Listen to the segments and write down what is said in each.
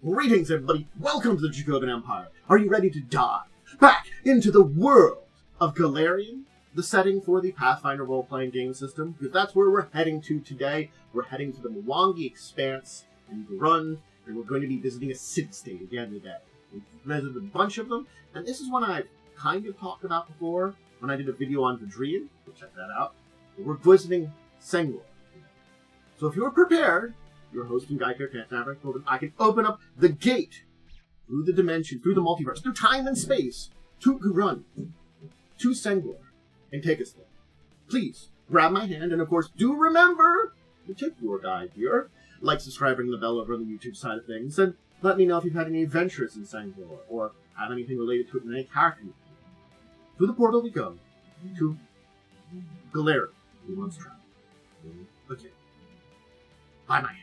Greetings, everybody. Welcome to the Dracovin Empire. Are you ready to dive back into the world of Golarion, the setting for the Pathfinder role-playing game system? Because that's where we're heading to today. We're heading to the Mwangi Expanse in Grund, and we're going to be visiting a city-state again today. We've visited a bunch of them, and this is one I've kind of talked about before when I did a video on Vidrian. Go check that out. We're visiting Senghor. So if you're prepared, your host and guy character, I can open up the gate through the dimension, through the multiverse, through time and space, to Grund, to Senghor, and take us there. Please, grab my hand, and of course, do remember to tip your guide here. Like, subscribing, the bell over on the YouTube side of things, and let me know if you've had any adventures in Senghor, or have anything related to it in any character. Through the portal we go, to Golarion, who wants travel. Okay. By my hand.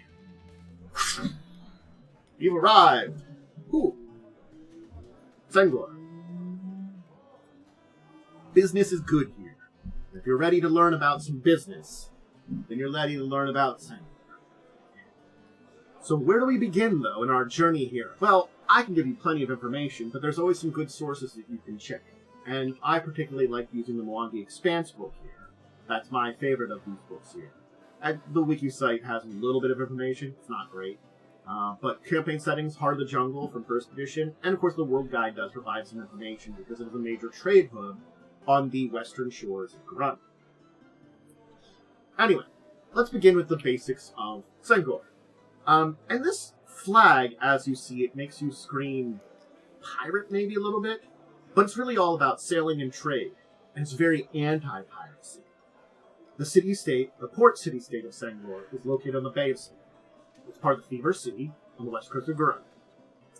You've arrived. Ooh. Senghor. Business is good here. If you're ready to learn about some business, then you're ready to learn about Senghor. So where do we begin, though, in our journey here? Well, I can give you plenty of information, but there's always some good sources that you can check. And I particularly like using the Mwangi Expanse book here. That's my favorite of these books here. And the wiki site has a little bit of information. It's not great. But campaign settings, Heart of the Jungle from 1st edition, and of course the World Guide does provide some information because it is a major trade hub on the western shores of Grund. Anyway, let's begin with the basics of Senghor. And this flag, as you see it, makes you scream pirate maybe a little bit, but it's really all about sailing and trade, and it's very anti-piracy. The city-state, the port city-state of Senghor, is located on the Bay of Senghor. It's part of the Fever City on the west coast of Grund.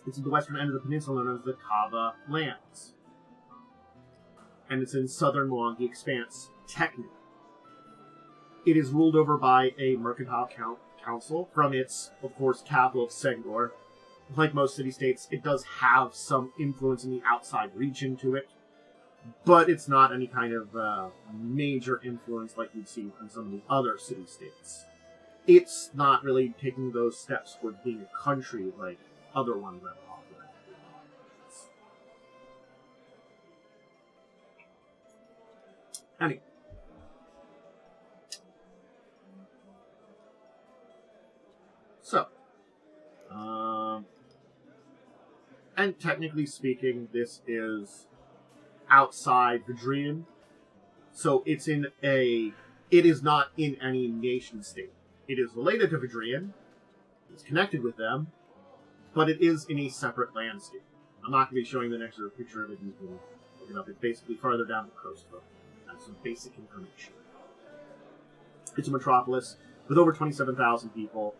It's at the western end of the peninsula known as the Kava Lands. And it's in southern Mwangi Expanse, technically. It is ruled over by a mercantile council from its, of course, capital of Senghor. Like most city-states, it does have some influence in the outside region to it, but it's not any kind of major influence like you'd see in some of the other city-states. It's not really taking those steps towards being a country like other ones I've talked about. Anyway. So. And technically speaking, this is outside Vidrian. So it is not in any nation state. It is related to Vidrian, it's connected with them, but it is in a separate landscape. I'm not going to be showing the next picture of it. You can look it up. It's basically farther down the coast, though. That's some basic information. It's a metropolis with over 27,000 people.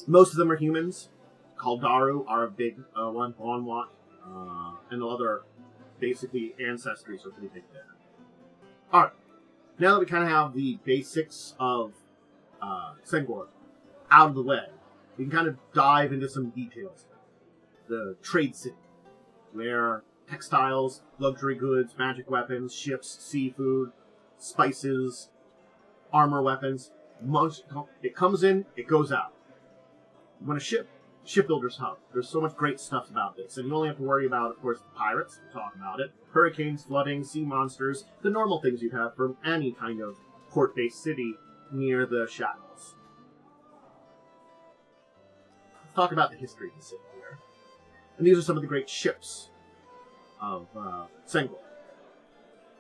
Most of them are humans. Kaldaru are a big one, Onwat, and the other, basically, ancestries are pretty big there. Alright. Now that we kind of have the basics of Senghor out of the way, we can kind of dive into some details. The trade city, where textiles, luxury goods, magic weapons, ships, seafood, spices, armor weapons, it comes in, it goes out. When a shipbuilder's hub, there's so much great stuff about this, and you only have to worry about, of course, the pirates, we'll talk about it, hurricanes, flooding, sea monsters, the normal things you'd have from any kind of port-based city near the shadows. Let's talk about the history of the city here. And these are some of the great ships of Senghor.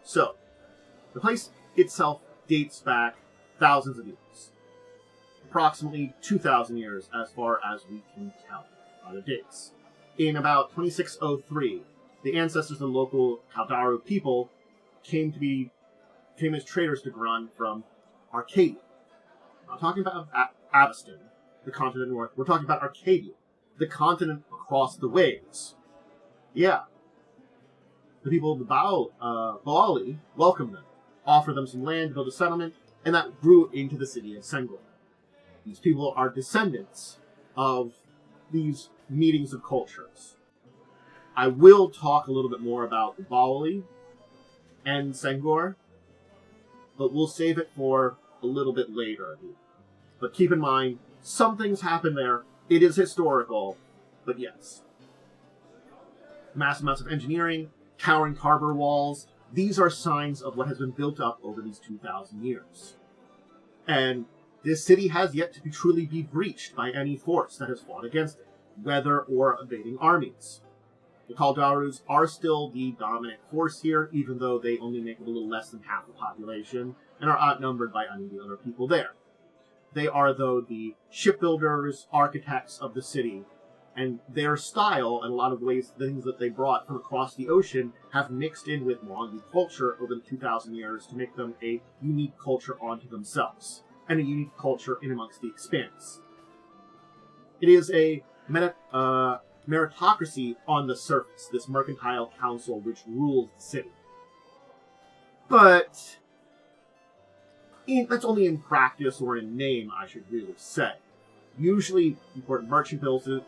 So, the place itself dates back thousands of years. Approximately 2,000 years as far as we can tell by the dates. In about 2603, the ancestors of the local Kaldaru people came as traders to Grund from Arcadia. I'm not talking about Aveston, the continent north. We're talking about Arcadia, the continent across the waves. Yeah. The people of the Baali welcomed them, offered them some land to build a settlement, and that grew into the city of Senghor. These people are descendants of these meetings of cultures. I will talk a little bit more about the Baali and Senghor, but we'll save it for a little bit later. But keep in mind, some things happen there It is historical, but yes. Massive amounts of engineering, towering harbor walls, these are signs of what has been built up over these 2,000 years. And this city has yet to truly be breached by any force that has fought against it, whether or invading armies. The Kaldarus are still the dominant force here, even though they only make up a little less than half the population and are outnumbered by any of the other people there. They are, though, the shipbuilders, architects of the city, and their style, and a lot of ways, things that they brought from across the ocean, have mixed in with Mongi culture over the 2,000 years to make them a unique culture onto themselves, and a unique culture in amongst the Expanse. It is a meritocracy on the surface, this mercantile council which rules the city. But that's only in practice, or in name, I should really say. Usually, important merchant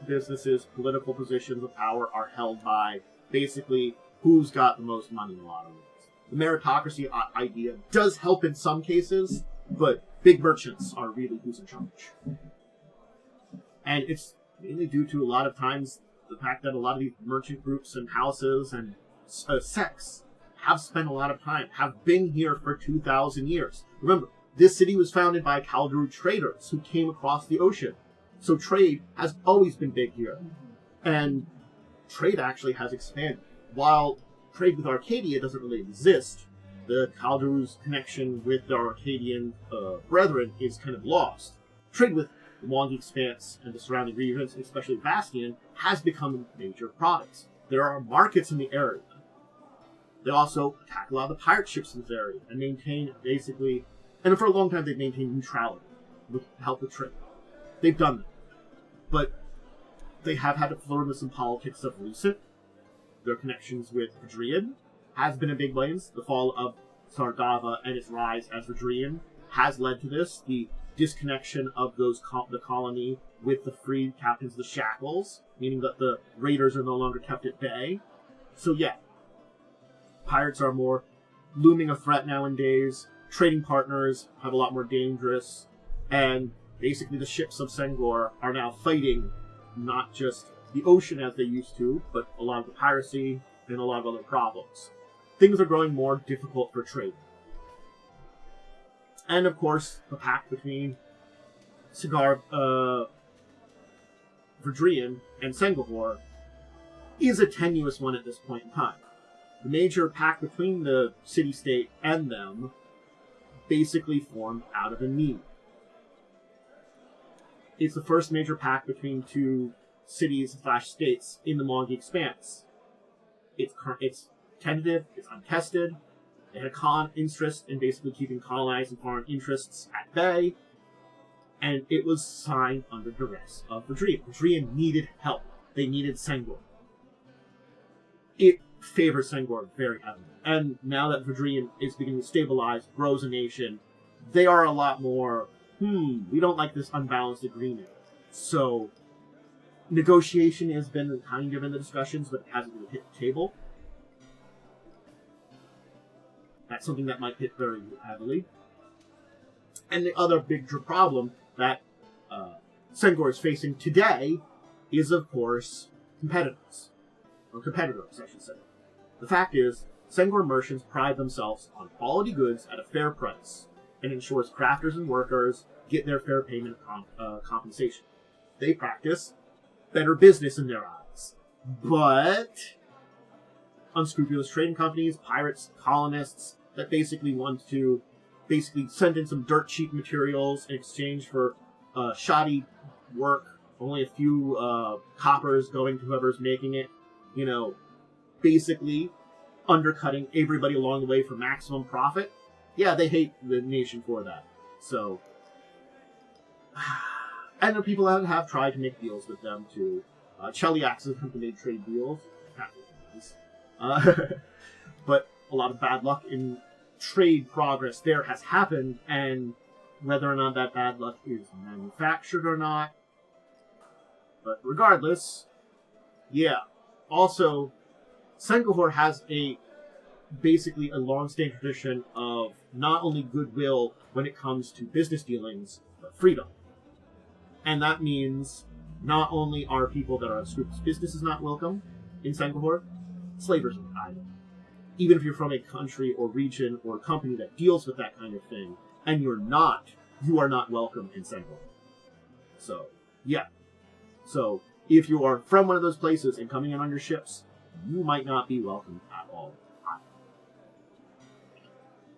businesses, political positions of power are held by basically who's got the most money in a lot of ways. The meritocracy idea does help in some cases, but big merchants are really who's in charge. And it's mainly due to a lot of times the fact that a lot of these merchant groups and houses and sects have spent a lot of time, have been here for 2,000 years. Remember, this city was founded by Kaldaru traders who came across the ocean. So trade has always been big here. And trade actually has expanded. While trade with Arcadia doesn't really exist, the Kaldaru's connection with their Arcadian brethren is kind of lost. Trade with the Mongi Expanse and the surrounding regions, especially Bastion, has become major products. There are markets in the area. They also attack a lot of the pirate ships in this area and maintain basically, and for a long time they've maintained neutrality with help with trade. They've done that. But they have had to flirt with some politics of recent. Their connections with Vidrian has been a big blaze. The fall of Sargava and its rise as Vidrian has led to this. The disconnection of the colony with the freed captains of the Shackles, meaning that the raiders are no longer kept at bay. So yeah, pirates are more looming a threat nowadays. Trading partners have a lot more dangerous, and basically the ships of Senghor are now fighting not just the ocean as they used to, but a lot of the piracy and a lot of other problems. Things are growing more difficult for trade. And of course, the pact between Verdrian and Senghor is a tenuous one at this point in time. The major pact between the city-state and them basically formed out of a need. It's the first major pact between two cities/states in the Mongi Expanse. It's tentative, it's untested. They had a interest in basically keeping colonized and foreign interests at bay, and it was signed under duress of Vidrian. Vidrian needed help. They needed Senghor. It favors Senghor very heavily. And now that Vidrian is beginning to stabilize, grows a nation, they are a lot more, we don't like this unbalanced agreement. So, negotiation has been kind of in the discussions, but it hasn't really hit the table. That's something that might hit very heavily. And the other big problem that Senghor is facing today is, of course, competitors, I should say. The fact is, Senghor merchants pride themselves on quality goods at a fair price, and ensures crafters and workers get their fair payment of compensation. They practice better business in their eyes. But unscrupulous trading companies, pirates, colonists, that basically want to send in some dirt cheap materials in exchange for shoddy work, only a few coppers going to whoever's making it, basically undercutting everybody along the way for maximum profit. Yeah, they hate the nation for that. So, and the people that have tried to make deals with them too. Cheliax has made trade deals. But a lot of bad luck in trade progress there has happened, and whether or not that bad luck is manufactured or not. But regardless, yeah. Also, Senghor has basically a long-standing tradition of not only goodwill when it comes to business dealings, but freedom. And that means Not only are people that are unscrupulous businesses not welcome in Senghor, slavers are either. Even if you're from a country or region or company that deals with that kind of thing, and you are not welcome in Senghor. So, yeah. So, if you are from one of those places and coming in on your ships, you might not be welcome at all.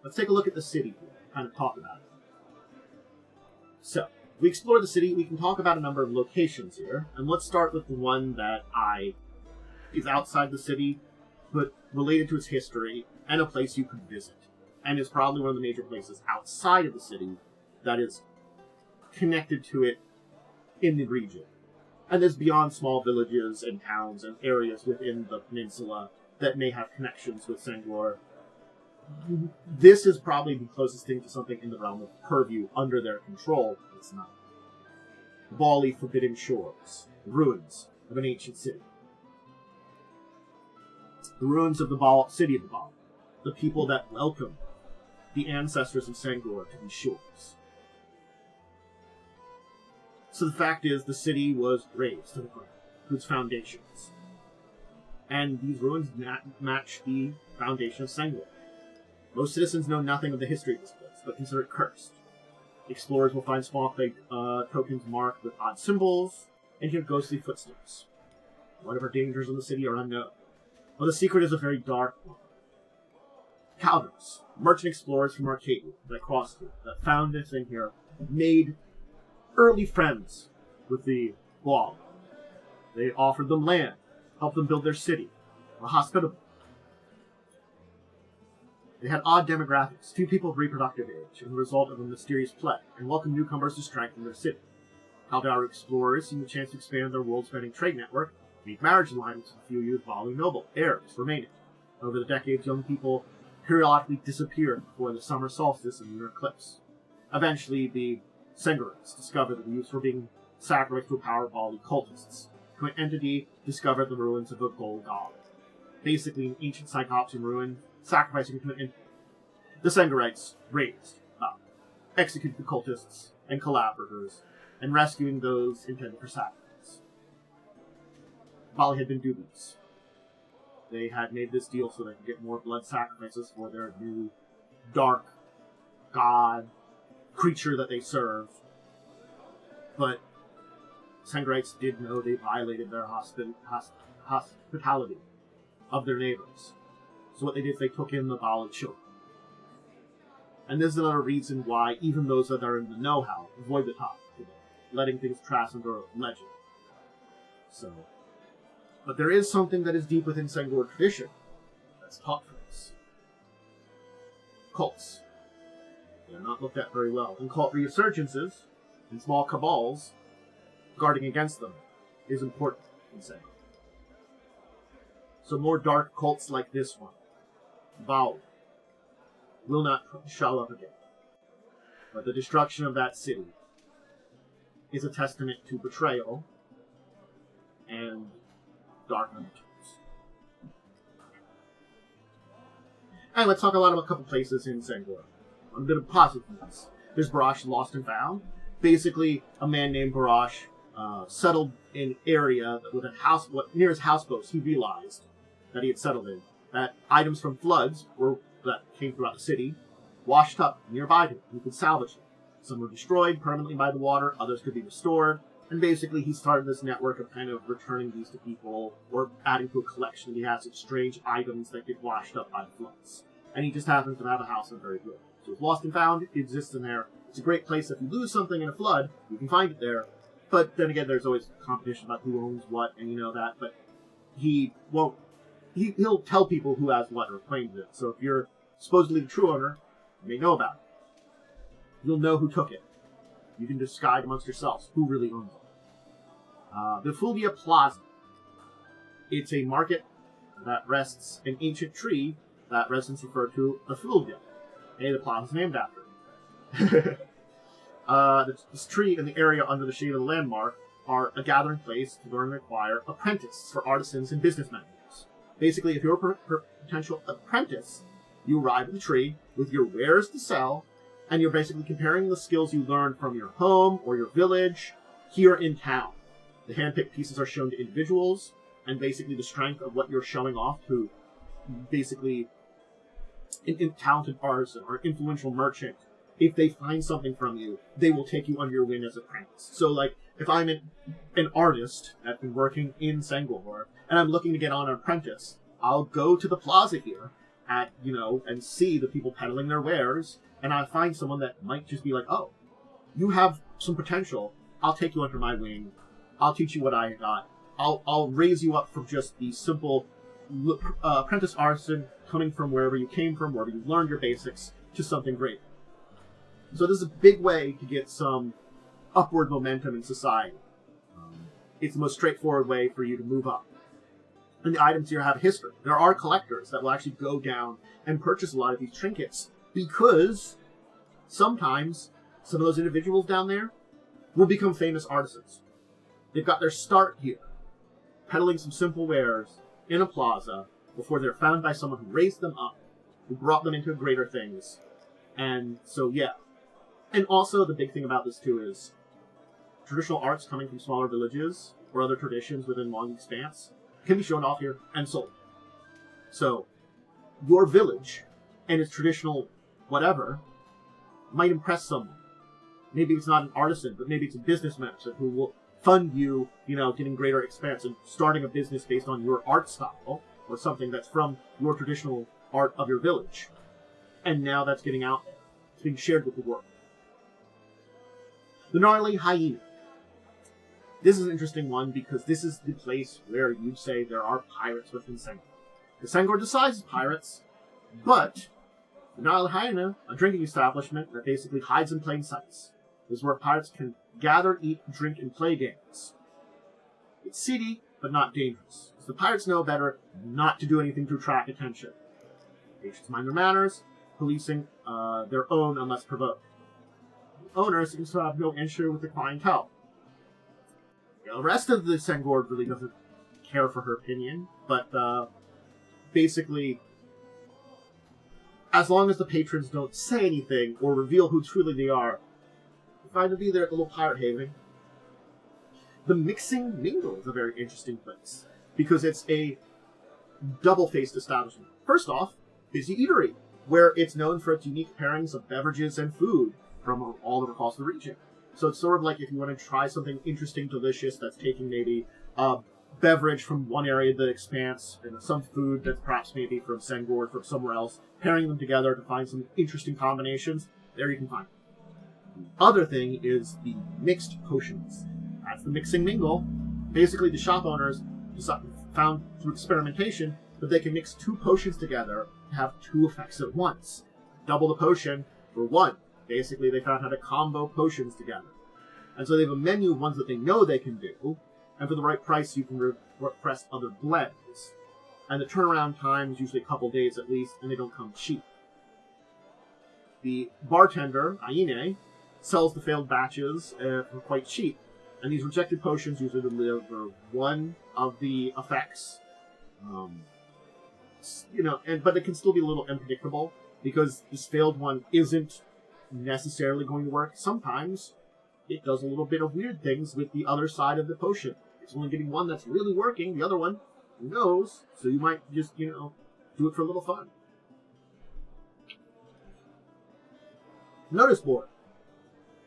Let's take a look at the city here, kind of talk about it. So, we explore the city, we can talk about a number of locations here, and let's start with the one that is outside the city, but related to its history, and a place you could visit. And is probably one of the major places outside of the city that is connected to it in the region. And this beyond small villages and towns and areas within the peninsula that may have connections with Senghor. This is probably the closest thing to something in the realm of purview under their control. It's not. The Bali Forbidden Shores, the ruins of an ancient city. The ruins of the city of the Bali, the people that welcomed the ancestors of Senghor to these shores. So the fact is, the city was razed to the ground, to its foundations. And these ruins match the foundation of Senghor. Most citizens know nothing of the history of this place, but consider it cursed. Explorers will find small clay tokens marked with odd symbols, and hear ghostly footsteps. Whatever dangers in the city are unknown. Well, the secret is a very dark one. Calvers, merchant explorers from Arcadia that crossed here, that found this in here, made early friends with the Wall. They offered them land, helped them build their city, were hospitable. They had odd demographics, few people of reproductive age, as a result of a mysterious plague, and welcomed newcomers to strengthen their city. Caldaru explorers seemed a chance to expand their world-spanning trade network, make marriage alliances with a few youth Balu noble heirs remaining. Over the decades, young people periodically disappeared before the summer solstice and lunar eclipse. Eventually, the Senghorites discovered that the youths were being sacrificed to a power of Bali cultists, to an entity discovered the ruins of the Golarion. Basically, an ancient Cyclopsian ruin, sacrificing to an entity. The Senghorites raised up, executed the cultists and collaborators, and rescuing those intended for sacrifice. Bali had been dubious. They had made this deal so they could get more blood sacrifices for their new dark god creature that they serve. But Senghorites did know they violated their hospitality of their neighbors. So what they did is they took in the Bali children. And this is another reason why even those that are in the know-how avoid the topic today, letting things transcend or legend. But there is something that is deep within Senghor tradition that's taught for us. Cults. They are not looked at very well. And cult resurgences and small cabals guarding against them is important in Senghor. So more dark cults like this one, Bao, will not show up again. But the destruction of that city is a testament to betrayal and dark undertones. And let's talk about a couple places in Senghor. A bit of positive news. There's Barash Lost and Found. Basically, a man named Barash settled in an area with a house, near his houseboats. He realized that he had settled in, that items from floods that came throughout the city washed up nearby him. He could salvage them. Some were destroyed permanently by the water, others could be restored, and basically he started this network of kind of returning these to people, or adding to a collection. He has such strange items that get washed up by the floods. And he just happens to have a house that's very good. So it's Lost and Found, it exists in there. It's a great place. If you lose something in a flood, you can find it there. But then again, there's always competition about who owns what, and you know that, but he'll tell people who has what or claims it. So if you're supposedly the true owner, you may know about it. You'll know who took it. You can decide amongst yourselves who really owns it. The Fulvia Plaza. It's a market that rests an ancient tree that residents refer to as Fulvia. Okay, the plaza is named after it. This tree and the area under the shade of the landmark are a gathering place to learn and acquire apprentices for artisans and businessmen. Basically, if you're a potential apprentice, you arrive at the tree with your wares to sell, and you're basically comparing the skills you learned from your home or your village here in town. The hand-picked pieces are shown to individuals, and basically the strength of what you're showing off to basically an talented artisan or influential merchant. If they find something from you, they will take you under your wing as apprentice. So, like, if I'm an artist that's been working in Senghor, and I'm looking to get on an apprentice, I'll go to the plaza here and see the people peddling their wares, and I find someone that might just be like, oh, you have some potential. I'll take you under my wing. I'll teach you what I got. I'll raise you up from just the simple apprentice artisan coming from wherever you came from, wherever you learned your basics, to something great. So this is a big way to get some upward momentum in society. It's the most straightforward way for you to move up. And the items here have history. There are collectors that will actually go down and purchase a lot of these trinkets, because sometimes some of those individuals down there will become famous artisans. They've got their start here, peddling some simple wares in a plaza before they're found by someone who raised them up, who brought them into greater things. And so, yeah. And also, the big thing about this, too, is traditional arts coming from smaller villages or other traditions within Long Expanse can be shown off here and sold. So, your village and its traditional whatever might impress someone. Maybe it's not an artisan, but maybe it's a business merchant who will fund you, getting greater expanse and starting a business based on your art style or something that's from your traditional art of your village. And now that's getting out there. It's being shared with the world. The Gnarly Hyena. This is an interesting one because this is the place where you'd say there are pirates within Senghor. The Senghor decides pirates, but the Gnarly Hyena, a drinking establishment that basically hides in plain sight, is where pirates can gather, eat, drink, and play games. It's seedy, but not dangerous. So the pirates know better not to do anything to attract attention. Patrons mind their manners, policing their own unless provoked. The owner seems to have no issue with the clientele. The rest of the Senghor really doesn't care for her opinion, but basically, as long as the patrons don't say anything or reveal who truly they are, they're fine to be there at the little pirate haven. The Mixing Mingle is a very interesting place, because it's a double-faced establishment. First off, Busy Eatery, where it's known for its unique pairings of beverages and food from all across the region. So it's sort of like if you want to try something interesting, delicious, that's taking maybe a beverage from one area of the Expanse, and some food that's perhaps maybe from Senghor, from somewhere else, pairing them together to find some interesting combinations, there you can find it. The other thing is the mixed potions. That's the Mixing Mingle. Basically, the shop owners found through experimentation that they can mix 2 potions together to have 2 effects at once. Double the potion for 1. Basically, they found how to combo potions together. And so they have a menu of ones that they know they can do, and for the right price, you can request other blends. And the turnaround time is usually a couple days at least, and they don't come cheap. The bartender, Aine, sells the failed batches for quite cheap, and these rejected potions usually deliver 1 of the effects. But it can still be a little unpredictable, because this failed one isn't necessarily going to work. Sometimes it does a little bit of weird things with the other side of the potion. It's only getting one that's really working, the other one, who knows? So you might just, do it for a little fun. Notice board.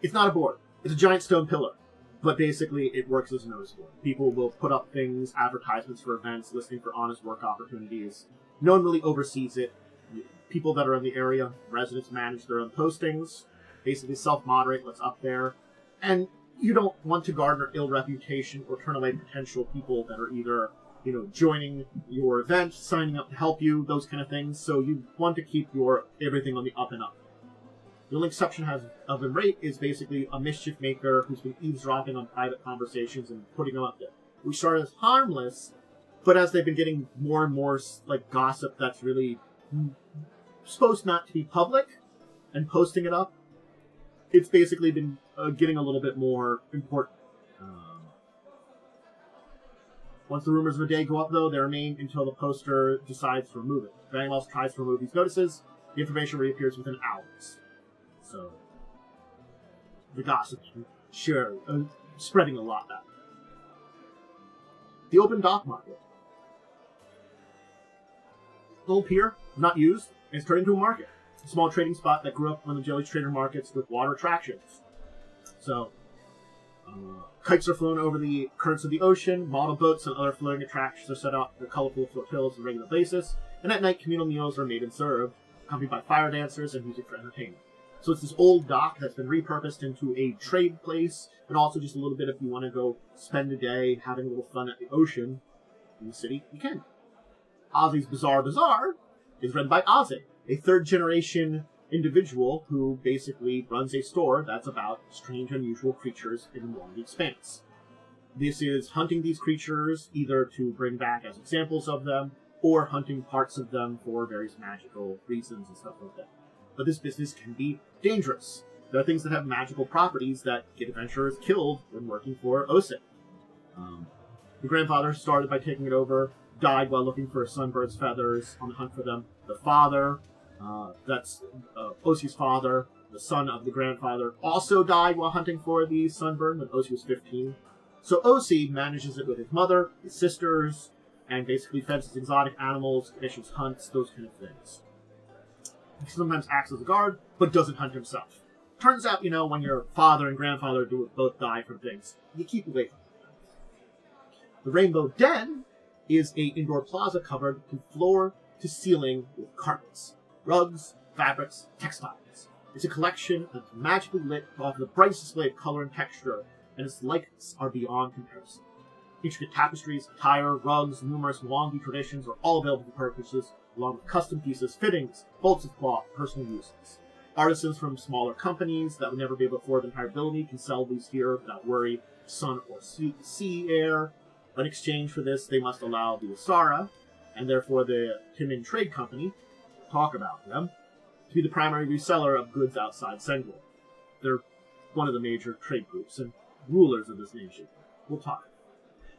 It's not a board. It's a giant stone pillar. But basically, it works as a notice board. People will put up things, advertisements for events, listing for honest work opportunities. No one really oversees it. People that are in the area, residents, manage their own postings, basically self-moderate what's up there. And you don't want to garner ill reputation or turn away potential people that are either, joining your event, signing up to help you, those kind of things. So you want to keep your everything on the up and up. The only exception of the rate is basically a mischief maker who's been eavesdropping on private conversations and putting them up there. We started as harmless, but as they've been getting more and more gossip that's really supposed not to be public and posting it up, it's basically been getting a little bit more important. Once the rumors of the day go up, though, they remain until the poster decides to remove it. If anyone else tries to remove these notices, the information reappears within hours. So, the gossip, sure, spreading a lot that way. The open dock market. The old pier, not used, is turned into a market. A small trading spot that grew up on the Jelly's trader markets with water attractions. So, kites are flown over the currents of the ocean, model boats and other floating attractions are set up for colorful flotillas on a regular basis, and at night communal meals are made and served, accompanied by fire dancers and music for entertainment. So it's this old dock that's been repurposed into a trade place, and also just a little bit if you want to go spend a day having a little fun at the ocean in the city, you can. Ozzy's Bizarre Bazaar is run by Ozzy, a third-generation individual who basically runs a store that's about strange, unusual creatures in the Morning Expanse. This is hunting these creatures either to bring back as examples of them, or hunting parts of them for various magical reasons and stuff like that. But this business can be dangerous. There are things that have magical properties that get adventurers killed when working for Ose. The grandfather started by taking it over, died while looking for a sunbird's feathers on the hunt for them. The father, that's Ose's father, the son of the grandfather, also died while hunting for the sunbird when Ose was 15. So Ose manages it with his mother, his sisters, and basically fences exotic animals, commissions hunts, those kind of things. He sometimes acts as a guard, but doesn't hunt himself. Turns out, when your father and grandfather both die from things, you keep away from them. The Rainbow Den is an indoor plaza covered from floor to ceiling with carpets, rugs, fabrics, textiles. It's a collection that's magically lit to offer the brightest display of color and texture, and its lights are beyond comparison. Intricate tapestries, attire, rugs, numerous Wongi traditions are all available for purchases, along with custom pieces, fittings, bolts of cloth, personal uses. Artisans from smaller companies that would never be able to afford the entire building can sell these here without worry of sun or sea air. In exchange for this, they must allow the Asara, and therefore the Timin Trade Company, talk about them, to be the primary reseller of goods outside Senghor. They're one of the major trade groups and rulers of this nation. We'll talk.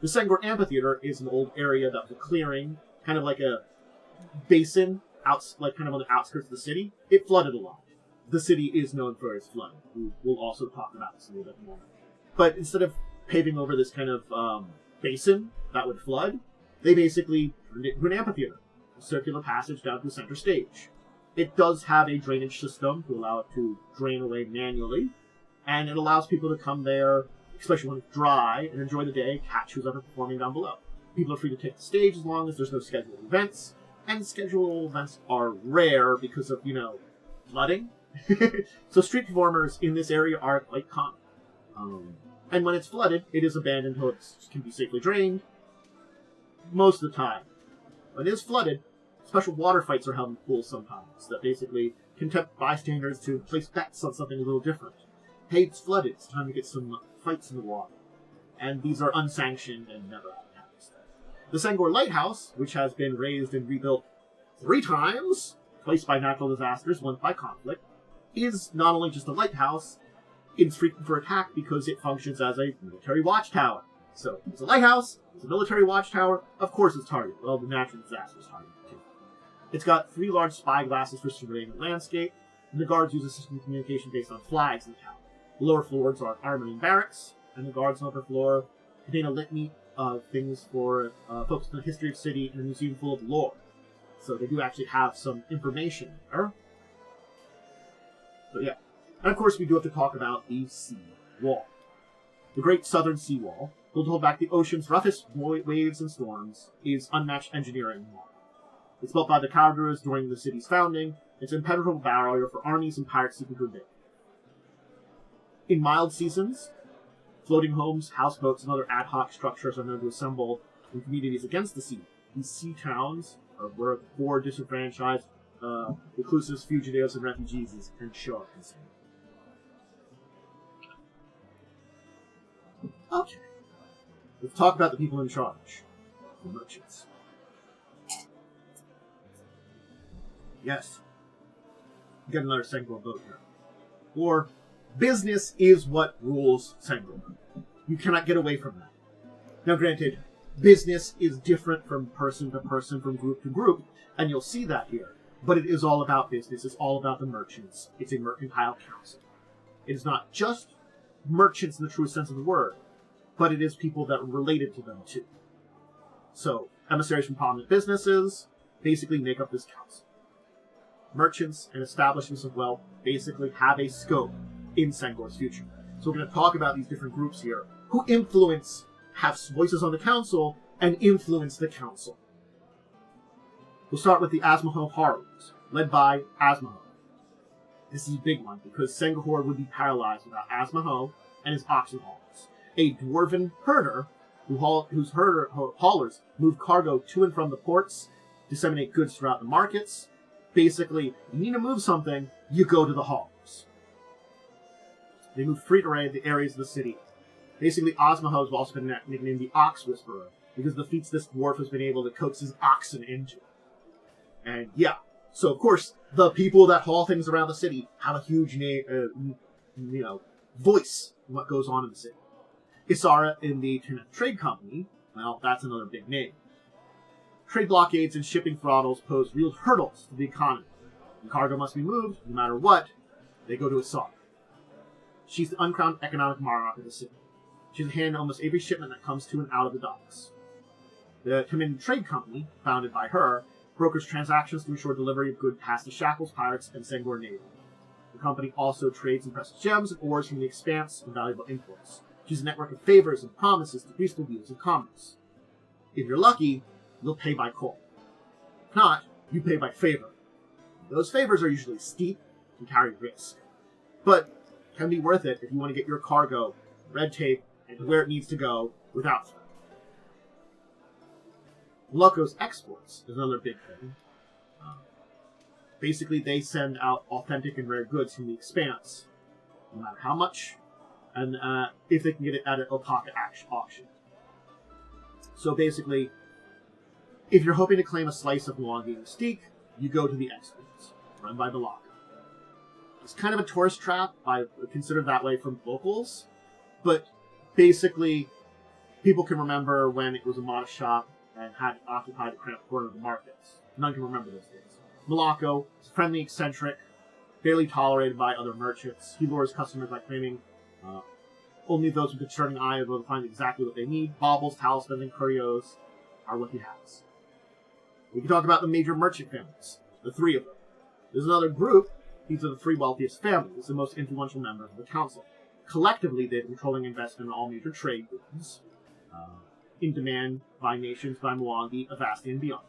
The Senghor Amphitheater is an old area that was a clearing, kind of like a basin, kind of on the outskirts of the city. It flooded a lot. The city is known for its flooding. We'll also talk about this a little bit more. But instead of paving over this kind of basin that would flood, they basically turned it into an amphitheater, a circular passage down to the center stage. It does have a drainage system to allow it to drain away manually, and it allows people to come there, especially when it's dry, and enjoy the day, catch who's ever performing down below. People are free to take the stage as long as there's no scheduled events, and scheduled events are rare because of, flooding. So street performers in this area are quite common. And when it's flooded, it is abandoned until it can be safely drained. Most of the time. When it is flooded, special water fights are held in pools sometimes that basically can tempt bystanders to place bets on something a little different. Hey, it's flooded. It's time to get some fights in the water. And these are unsanctioned and never happens. The Senghor Lighthouse, which has been raised and rebuilt 3 times, twice by natural disasters, once by conflict, is not only just a lighthouse, it's frequent for attack because it functions as a military watchtower. So, it's a lighthouse, it's a military watchtower, of course it's targeted. Well, the natural disasters targeted too. It's got 3 large spy glasses for surveying the landscape, and the guards use a system of communication based on flags in the tower. The lower floors are armory and barracks, and the guards on the upper floor contain a litany of things for focused on the history of the city and a museum full of lore. So they do actually have some information there. So yeah. And of course we do have to talk about the sea wall. The Great Southern Seawall, built to hold back the ocean's roughest waves and storms, is unmatched engineering. It's built by the Cowgirls during the city's founding. It's an impenetrable barrier for armies and pirates seeking to invade. In mild seasons, floating homes, houseboats, and other ad hoc structures are known to assemble in communities against the sea. These sea towns are where poor, disenfranchised, reclusives, fugitives, and refugees and show up. Okay. Let's talk about the people in charge. The merchants. Yes. Get another Senghor boat here. Or, business is what rules Senghor. You cannot get away from that. Now granted, business is different from person to person, from group to group, and you'll see that here. But it is all about business. It's all about the merchants. It's a mercantile council. It is not just merchants in the truest sense of the word, but it is people that are related to them too. So, emissaries from prominent businesses basically make up this council. Merchants and establishments of wealth basically have a scope in Senghor's future. So we're going to talk about these different groups here who have voices on the council and influence the council. We'll start with the Asmaho Horrors, led by Asmaho. This is a big one because Senghor would be paralyzed without Asmaho and his oxen haulers, a dwarven herder whose haulers move cargo to and from the ports, disseminate goods throughout the markets. Basically, you need to move something, you go to the haulers. They move free to the areas of the city. Basically, Asmaho has also been nicknamed the Ox Whisperer because of the feats this dwarf has been able to coax his oxen into. And yeah, so of course, the people that haul things around the city have a huge voice in what goes on in the city. Isara in the Internet Trade Company, well, that's another big name. Trade blockades and shipping throttles pose real hurdles to the economy. When cargo must be moved, no matter what, they go to Isara. She's the uncrowned economic monarch of the city. She's a hand in almost every shipment that comes to and out of the docks. The Command Trade Company, founded by her, brokers transactions to ensure delivery of goods past the Shackles, Pirates, and Senghor Navy. The company also trades in precious gems and ores from the Expanse and valuable imports. She's a network of favors and promises to boost the wheels of commerce. If you're lucky, you'll pay by coal. If not, you pay by favor. Those favors are usually steep and carry risk, but can be worth it if you want to get your cargo, red tape, and where it needs to go without threat. Loco's exports is another big thing. Basically, they send out authentic and rare goods from the Expanse, no matter how much, and if they can get it at an Otaka auction. So basically, if you're hoping to claim a slice of Muangi mystique, you go to the exports, run by the Loco. It's kind of a tourist trap, I consider that way from locals, but basically, people can remember when it was a modest shop and had occupied a cramped corner of the markets. None can remember those days. Malacco is friendly, eccentric, barely tolerated by other merchants. He lures customers by claiming only those with a discerning eye are able to find exactly what they need. Baubles, talismans, and curios are what he has. We can talk about the major merchant families, the three of them. There's another group. These are the three wealthiest families, the most influential members of the council. Collectively, they have controlling investment in all major trade goods, in demand by nations, by Muangi, Avasti, and beyond.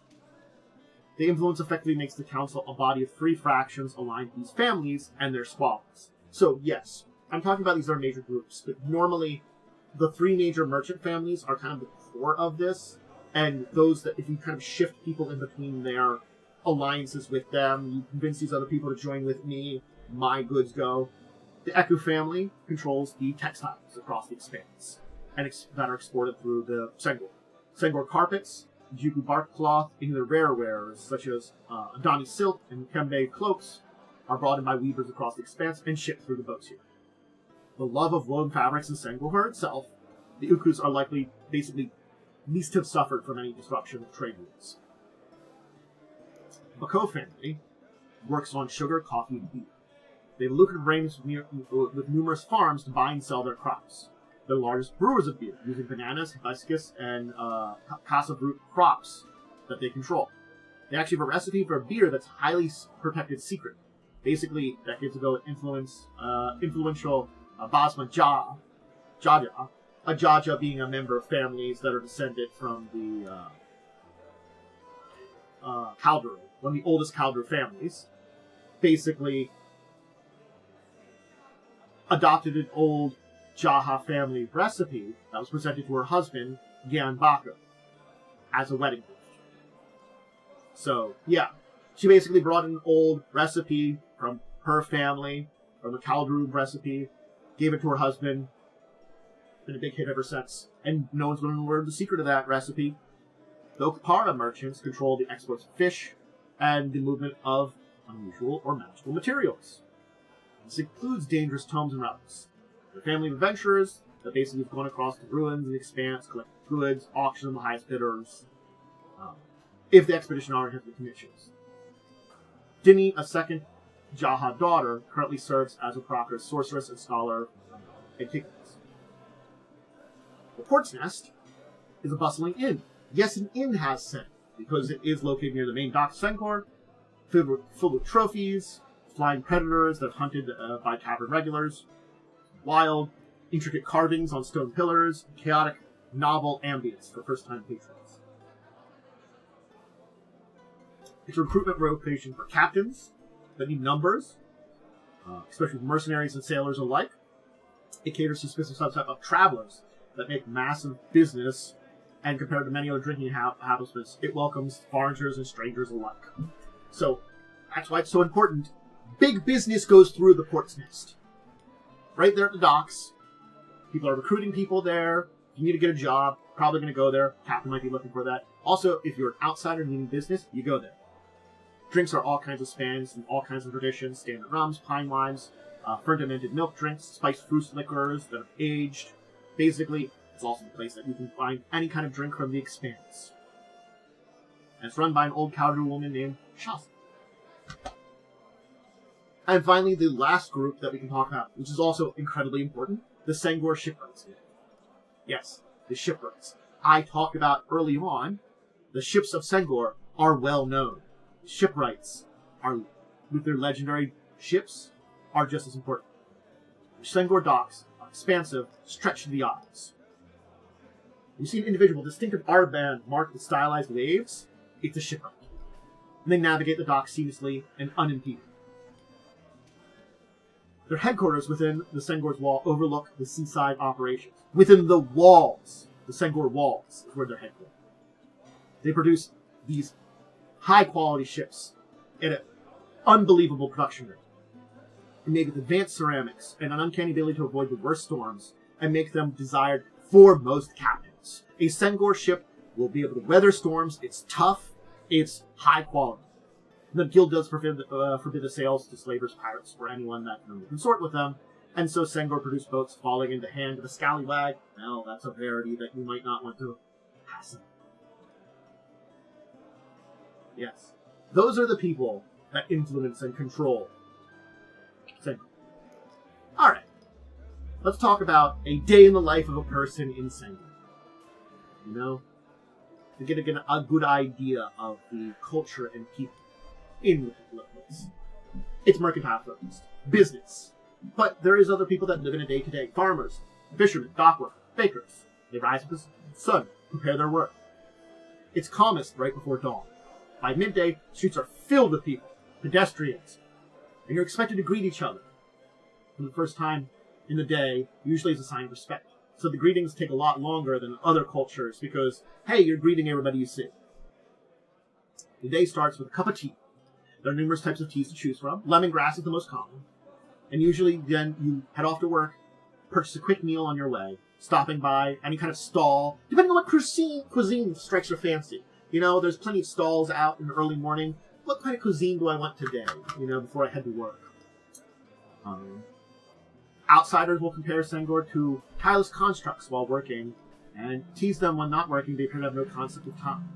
The influence effectively makes the council a body of three fractions aligned to these families and their squabbles. So, yes, I'm talking about these are major groups, but normally the three major merchant families are kind of the core of this, and those that, if you kind of shift people in between their alliances with them, you convince these other people to join with me, my goods go. The Eku family controls the textiles across the Expanse, and that are exported through the Senghor. Senghor carpets, Juku bark cloth, and the rare wares such as Adani silk and Kembe cloaks are brought in by weavers across the Expanse and shipped through the boats here. The love of woven fabrics in Senghor itself, the Ukus are likely basically least have suffered from any disruption of trade routes. The Bako family works on sugar, coffee, and beer. They have lucrative range with numerous farms to buy and sell their crops. They're the largest brewers of beer, using bananas, hibiscus, and casa root crops that they control. They actually have a recipe for a beer that's highly protected secret. Basically, that gives it go influential Basma Jaja, a Jaja being a member of families that are descended from the Kaldru, one of the oldest Kaldru families. Basically, adopted an old Jaha family recipe that was presented to her husband, Gyan Bako, as a wedding gift. So, yeah, she basically brought an old recipe from her family, from a Kaldru recipe, gave it to her husband. Been a big hit ever since. And no one's going to learn the secret of that recipe. The Okapara merchants control the exports of fish and the movement of unusual or magical materials. This includes dangerous tomes and relics. They're a family of adventurers that basically have gone across the ruins and Expanse, collect goods, auction them the highest bidders, if the expedition already has the commissions. Dini, a second Jaha daughter, currently serves as a Proctor's sorceress and scholar at Antiquities. The Port's Nest is a bustling inn Yes, an inn has Senghor, because it is located near the main dock of Senghor, filled with trophies, flying predators that are hunted by tavern regulars, wild, intricate carvings on stone pillars, chaotic, novel ambience for first-time patrons. It's a recruitment location for captains that need numbers, especially mercenaries and sailors alike. It caters to a specific subset of travelers that make massive business, and compared to many other drinking establishments, it welcomes foreigners and strangers alike. So, that's why it's so important. Big business goes through the port's nest. Right there at the docks, people are recruiting people there. If you need to get a job, probably going to go there. Captain might be looking for that. Also, if you're an outsider needing business, you go there. Drinks are all kinds of spans and all kinds of traditions. Standard rums, pine wines, fermented milk drinks, spiced fruit liquors that have aged. Basically, it's also the place that you can find any kind of drink from the Expanse. And it's run by an old cowboy woman named Shasta. And finally, the last group that we can talk about, which is also incredibly important, the Senghor shipwrights. Yes, the shipwrights. I talked about early on, the ships of Senghor are well known. Shipwrights are, with their legendary ships, are just as important. The Senghor docks are expansive, stretched to the eyes. You see an individual distinctive arband marked with stylized waves, it's a shipwright. And they navigate the dock seamlessly and unimpeded. Their headquarters within the Senghor's wall overlook the seaside operations. Within the walls, the Senghor walls, is where they're headquartered. They produce these high-quality ships at an unbelievable production rate. And made with advanced ceramics and an uncanny ability to avoid the worst storms and make them desired for most captains. A Senghor ship will be able to weather storms. It's tough. It's high quality. The guild does forbid the sales to slavers, pirates, or anyone that can consort with them, and so Senghor produced boats falling into hand of a scallywag. Well, that's a rarity that you might not want to pass up. Yes. Those are the people that influence and control Senghor. Alright. Let's talk about a day in the life of a person in Senghor. You know? To get a good idea of the culture and people in the particular place. It's mercantile focused. Business. But there is other people that live in a day-to-day. Farmers, fishermen, dock workers, bakers. They rise with the sun, prepare their work. It's calmest right before dawn. By midday, streets are filled with people, pedestrians, and you're expected to greet each other. For the first time in the day, usually is a sign of respect. So the greetings take a lot longer than other cultures because, hey, you're greeting everybody you see. The day starts with a cup of tea. There are numerous types of teas to choose from. Lemongrass is the most common. And usually then you head off to work, purchase a quick meal on your way, stopping by any kind of stall, depending on what cuisine strikes your fancy. You know, there's plenty of stalls out in the early morning. What kind of cuisine do I want today, before I head to work? Outsiders will compare Senghor to tireless constructs while working, and tease them when not working. They appear to have no concept of time.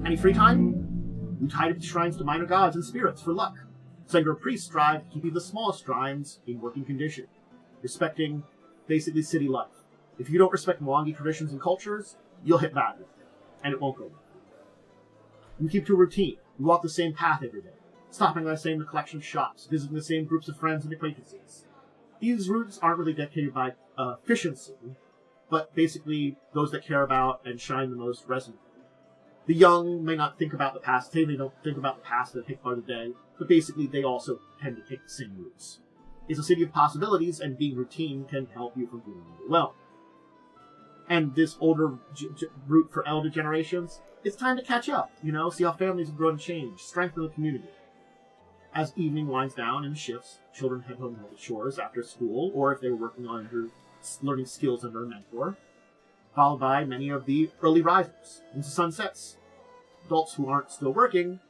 Any free time? You tied up shrines to minor gods and spirits for luck. Senghor priests strive to keep the smallest shrines in working condition, respecting basically city life. If you don't respect Mwangi traditions and cultures, you'll hit bad with it, and it won't go well. You keep to a routine. You walk the same path every day, stopping by the same collection of shops, visiting the same groups of friends and acquaintances. These routes aren't really dictated by efficiency, but basically those that care about and shine the most resonate. The young may not think about the past. They don't think about the past that take part of the day, but basically they also tend to take the same routes. It's a city of possibilities, and being routine can help you from doing really well. And this older route for elder generations, it's time to catch up, see how families have grown and changed, strengthen the community. As evening winds down and shifts, children head home to the shores after school, or if they were working on learning skills under a mentor, followed by many of the early risers into sunsets. Adults who aren't still working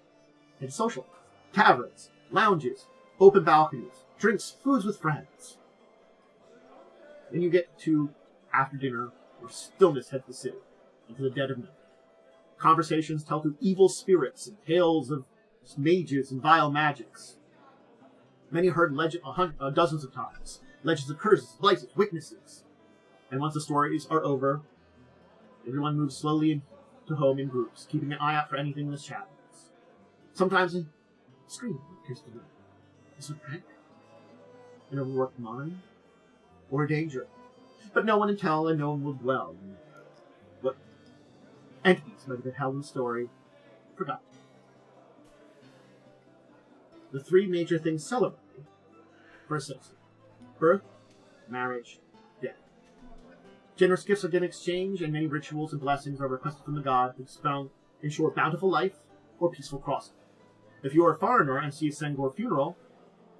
head to social taverns, lounges, open balconies, drinks, foods with friends. Then you get to after dinner, where stillness heads the city into the dead of night. Conversations tell through evil spirits and tales of mages and vile magics. Many heard dozens of times. Legends of curses, blights, witnesses. And once the stories are over, Everyone moves slowly to home in groups, keeping an eye out for anything in the shadows. Sometimes a scream appears to them. Is it a prank? An overworked mind? Or a danger? But no one can tell, and no one will dwell. What entities might have been held in the story, forgotten. The three major things celebrated for a citizen: birth, marriage, death. Generous gifts are given in exchange, and many rituals and blessings are requested from the god to ensure bountiful life or peaceful crossing. If you are a foreigner and see a Senghor funeral,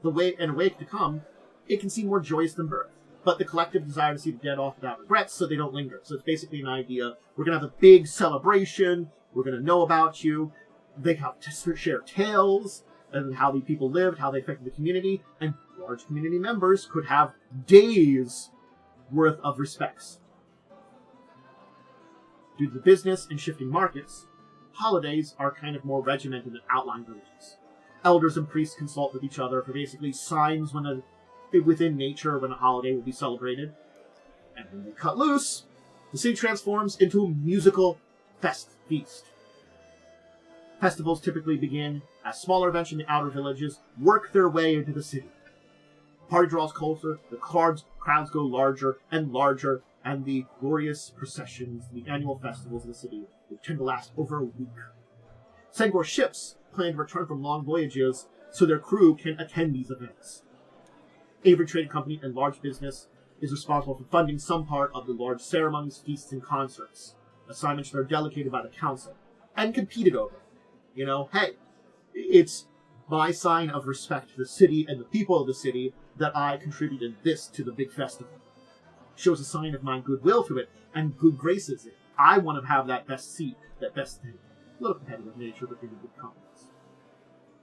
and a wake to come, it can seem more joyous than birth. But the collective desire to see the dead off without regrets, so they don't linger. So it's basically an idea: we're going to have a big celebration, we're going to know about you, they have to share tales, and how the people lived, how they affected the community, and large community members could have days worth of respects. Due to the business and shifting markets, holidays are kind of more regimented than outlying villages. Elders and priests consult with each other for basically signs within nature when a holiday will be celebrated. And when they cut loose, the city transforms into a musical feast. Festivals typically begin as smaller events in the outer villages work their way into the city. The party draws closer, the crowds go larger, and the glorious processions, the annual festivals in the city, they tend to last over a week. Senghor ships plan to return from long voyages so their crew can attend these events. Every trading company and large business is responsible for funding some part of the large ceremonies, feasts, and concerts, assignments that are delegated by the council, and competed over. Hey, it's my sign of respect to the city and the people of the city that I contributed this to the big festival. Shows a sign of my goodwill to it and good graces. I want to have that best seat, that best thing. A little competitive nature, but in a good confidence.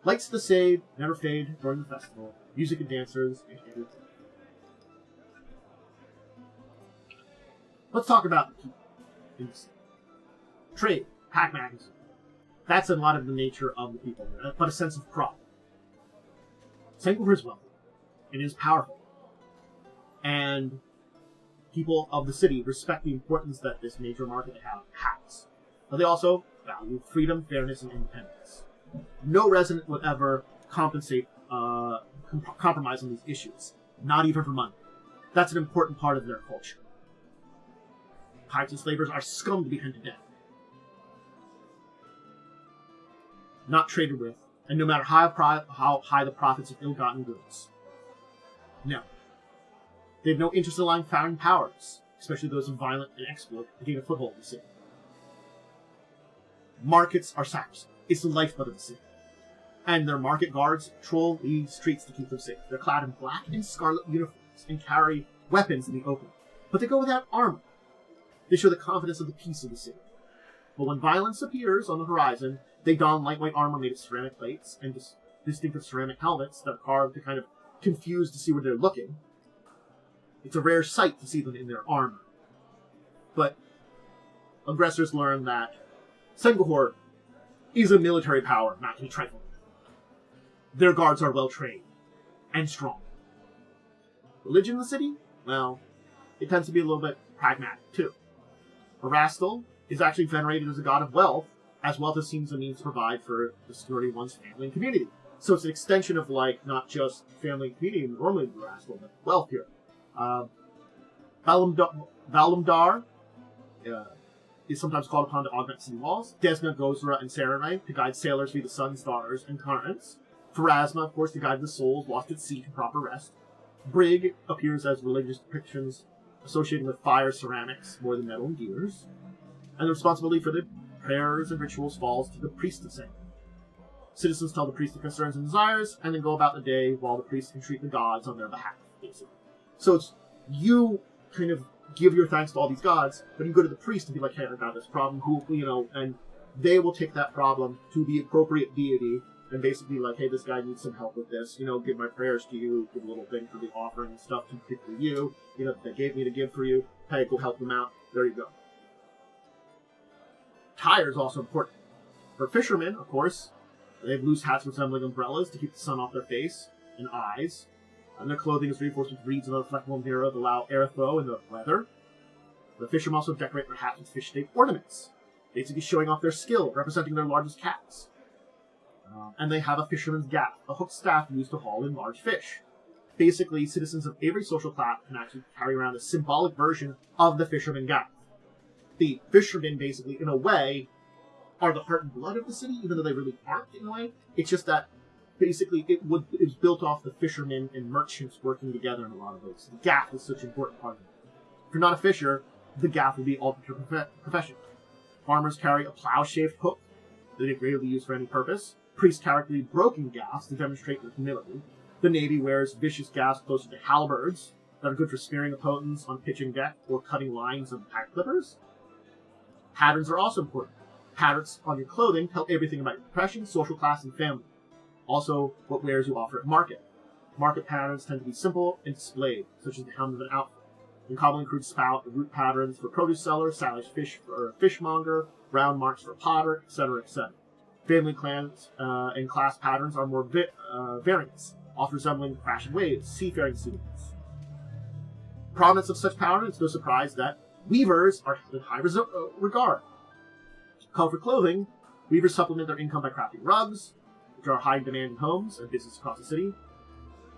Lights to save never fade during the festival. Music and dancers and everything. Let's talk about the people in the city. Trade, pragmatism. That's a lot of the nature of the people, but a sense of pride. Senghor is wealthy and is powerful, and people of the city respect the importance that this major market has. But they also value freedom, fairness, and independence. No resident would ever compromise on these issues, not even for money. That's an important part of their culture. Pirates and slavers are scum to be hunted down, not traded with, and no matter how high the profits of ill-gotten goods. No. They have no interest in allowing foreign powers, especially those of violent and exploit, to gain a foothold in the city. Markets are sacrosanct. It's the lifeblood of the city. And their market guards patrol the streets to keep them safe. They're clad in black and scarlet uniforms and carry weapons in the open. But they go without armor. They show the confidence of the peace of the city. But when violence appears on the horizon, they don lightweight armor made of ceramic plates and distinctive ceramic helmets that are carved to kind of confuse to see where they're looking. It's a rare sight to see them in their armor. But aggressors learn that Senghor is a military power not to be trifled with. Their guards are well trained and strong. Religion in the city? Well, it tends to be a little bit pragmatic too. Erastil is actually venerated as a god of wealth, as wealth is seen as a means to provide for the security of one's family and community. So it's an extension of not just family and community normally in Erastil, but wealth here. Valumdar is sometimes called upon to augment city walls. Desna, Gozra, and Saranai to guide sailors via the sun, stars, and currents. Pharasma, of course, to guide the souls lost at sea to proper rest. Brig appears as religious depictions associated with fire, ceramics, more than metal and gears. And the responsibility for the prayers and rituals falls to the priest of Senghor. Citizens tell the priest their concerns and desires, and then go about the day while the priest entreat the gods on their behalf, basically. So it's you kind of give your thanks to all these gods, but you go to the priest and be like, hey, I got this problem, and they will take that problem to the appropriate deity and basically hey, this guy needs some help with this, give my prayers to you, give a little thing for the offering and stuff to pick for you, they gave me to give for you, hey, go help them out, there you go. Tire is also important. For fishermen, of course, they have loose hats resembling umbrellas to keep the sun off their face and eyes. And their clothing is reinforced with reeds and other flexible mirror that allow airflow in the weather. The fishermen also decorate their hats with fish-shaped ornaments, basically showing off their skill, representing their largest cats. And they have a fisherman's gaff, a hooked staff used to haul in large fish. Basically, citizens of every social class can actually carry around a symbolic version of the fisherman gaff. The fishermen, basically, in a way, are the heart and blood of the city, even though they really aren't in a way. It's just that, basically, it was built off the fishermen and merchants working together in a lot of ways. The gaff is such an important part of it. If you're not a fisher, the gaff will be all your profession. Farmers carry a plow-shaped hook that they greatly use for any purpose. Priests carry broken gaffs to demonstrate their humility. The Navy wears vicious gaffs closer to halberds that are good for spearing opponents on pitching deck or cutting lines of pack clippers. Patterns are also important. Patterns on your clothing tell everything about your profession, social class, and family. Also, what wares you offer at market. Market patterns tend to be simple and displayed, such as the helm of an outfit. In common include spout and root patterns for produce seller, stylish fish for a fishmonger, round marks for a potter, etc., etc. Family clans and class patterns are more variants, often resembling crashing waves, seafaring scenes. Prominence of such patterns, it's no surprise that weavers are held in high regard. Colorful clothing, weavers supplement their income by crafting rugs, which are high in demand in homes and businesses across the city.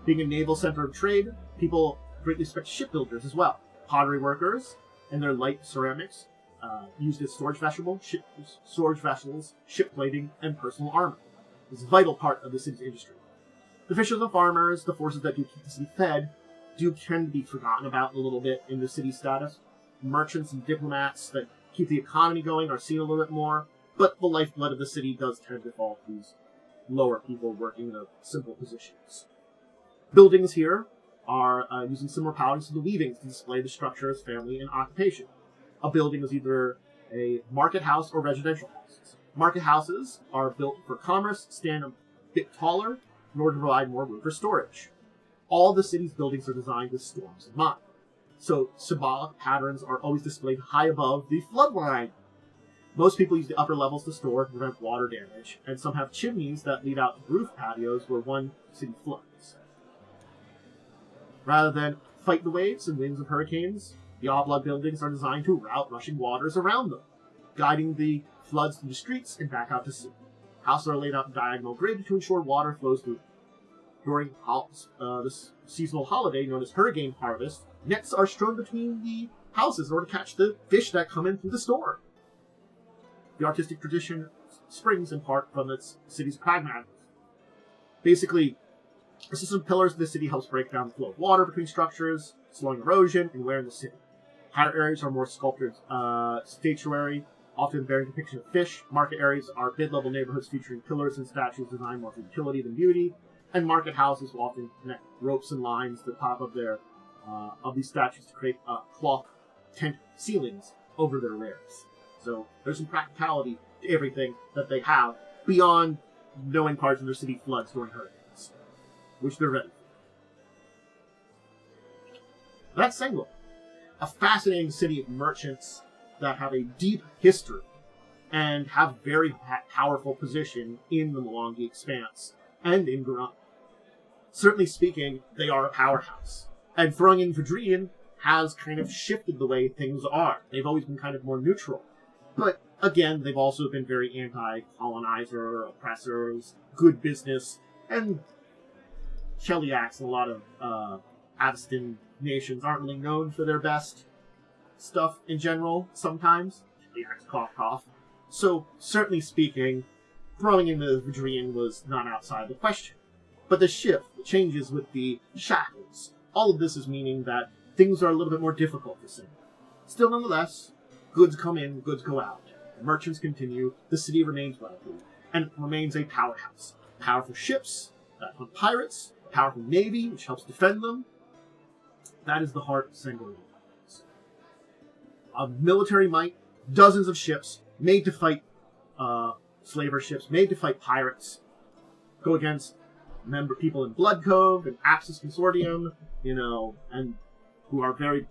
Being a naval center of trade, people greatly respect shipbuilders as well. Pottery workers and their light ceramics used as storage vessels, ship plating, and personal armor. It's a vital part of the city's industry. The fishers and farmers, the forces that do keep the city fed, do tend to be forgotten about a little bit in the city's status. Merchants and diplomats that keep the economy going are seen a little bit more, but the lifeblood of the city does tend to fall to these lower people working in simple positions. Buildings here are using similar patterns to the weavings to display the structures, family, and occupation. A building is either a market house or residential houses. Market houses are built for commerce, stand a bit taller in order to provide more room for storage. All the city's buildings are designed with storms in mind. So symbolic patterns are always displayed high above the flood line. Most people use the upper levels to store and prevent water damage, and some have chimneys that lead out to roof patios where one city floods. Rather than fight the waves and winds of hurricanes, the oblong buildings are designed to route rushing waters around them, guiding the floods through the streets and back out to sea. Houses are laid out in diagonal grid to ensure water flows through. During this seasonal holiday known as hurricane harvest, nets are strewn between the houses in order to catch the fish that come in through the storm. The artistic tradition springs in part from its city's pragmatism. Basically, the system of pillars of the city helps break down the flow of water between structures, slowing erosion, and wear in the city. Higher areas are more sculptured statuary, often bearing depiction of fish. Market areas are mid-level neighborhoods featuring pillars and statues designed more for utility than beauty. And market houses will often connect ropes and lines to the top of their of these statues to create cloth tent ceilings over their wares. So there's some practicality to everything that they have beyond knowing parts of their city floods during hurricanes, which they're ready for. That's Senghor, a fascinating city of merchants that have a deep history and have very powerful position in the Mwangi Expanse and in Garan. Certainly speaking, they are a powerhouse. And throwing in Vidrian has kind of shifted the way things are. They've always been kind of more neutral. But again, they've also been very anti-colonizer, oppressors, good business, and Cheliacs and a lot of Avestan nations aren't really known for their best stuff in general, sometimes. Cheliacs, cough, cough. So, certainly speaking, throwing in the Vidrian was not outside the question. But the shift, the changes with the shackles, all of this is meaning that things are a little bit more difficult for Senghor. Still, nonetheless, goods come in, goods go out. Merchants continue, the city remains wealthy, and remains a powerhouse. Powerful ships that hunt pirates, powerful navy, which helps defend them. That is the heart of Senghor. A military might, dozens of ships made to fight slaver ships, made to fight pirates, go against people in Blood Cove and Axis Consortium, and who are very,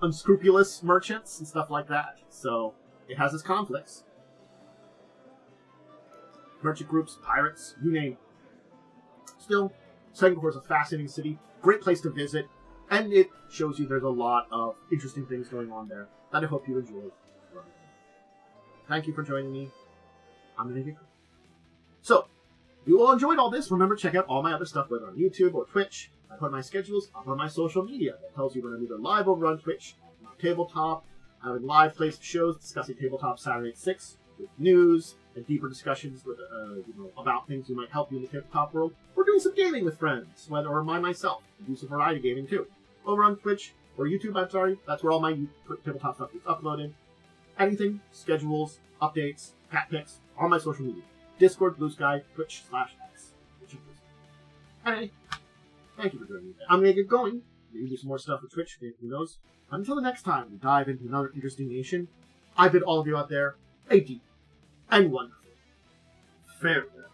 unscrupulous merchants and stuff like that. So it has its conflicts. Merchant groups, pirates, you name it. Still, Senghor is a fascinating city, great place to visit. And it shows you there's a lot of interesting things going on there that I hope you enjoy. Thank you for joining me. I'm going to get going. So, if you all enjoyed all this, remember check out all my other stuff, whether on YouTube or Twitch. I put my schedules up on my social media. That tells you when I'm either live over on Twitch, on Tabletop, having live plays shows discussing Tabletop Saturday at 6, with news and deeper discussions with, about things that might help you in the tabletop world. We're doing some gaming with friends, or myself. I do some variety gaming too. Over on Twitch, or YouTube, I'm sorry, that's where all my tabletop stuff is uploaded. Anything, schedules, updates, cat pics, all my social media. Discord, Blue Sky, Twitch/X. Anyway, thank you for joining me. I'm going to get going. Maybe do some more stuff with Twitch, who knows. Until the next time we dive into another interesting nation, I bid all of you out there a deep and wonderful farewell.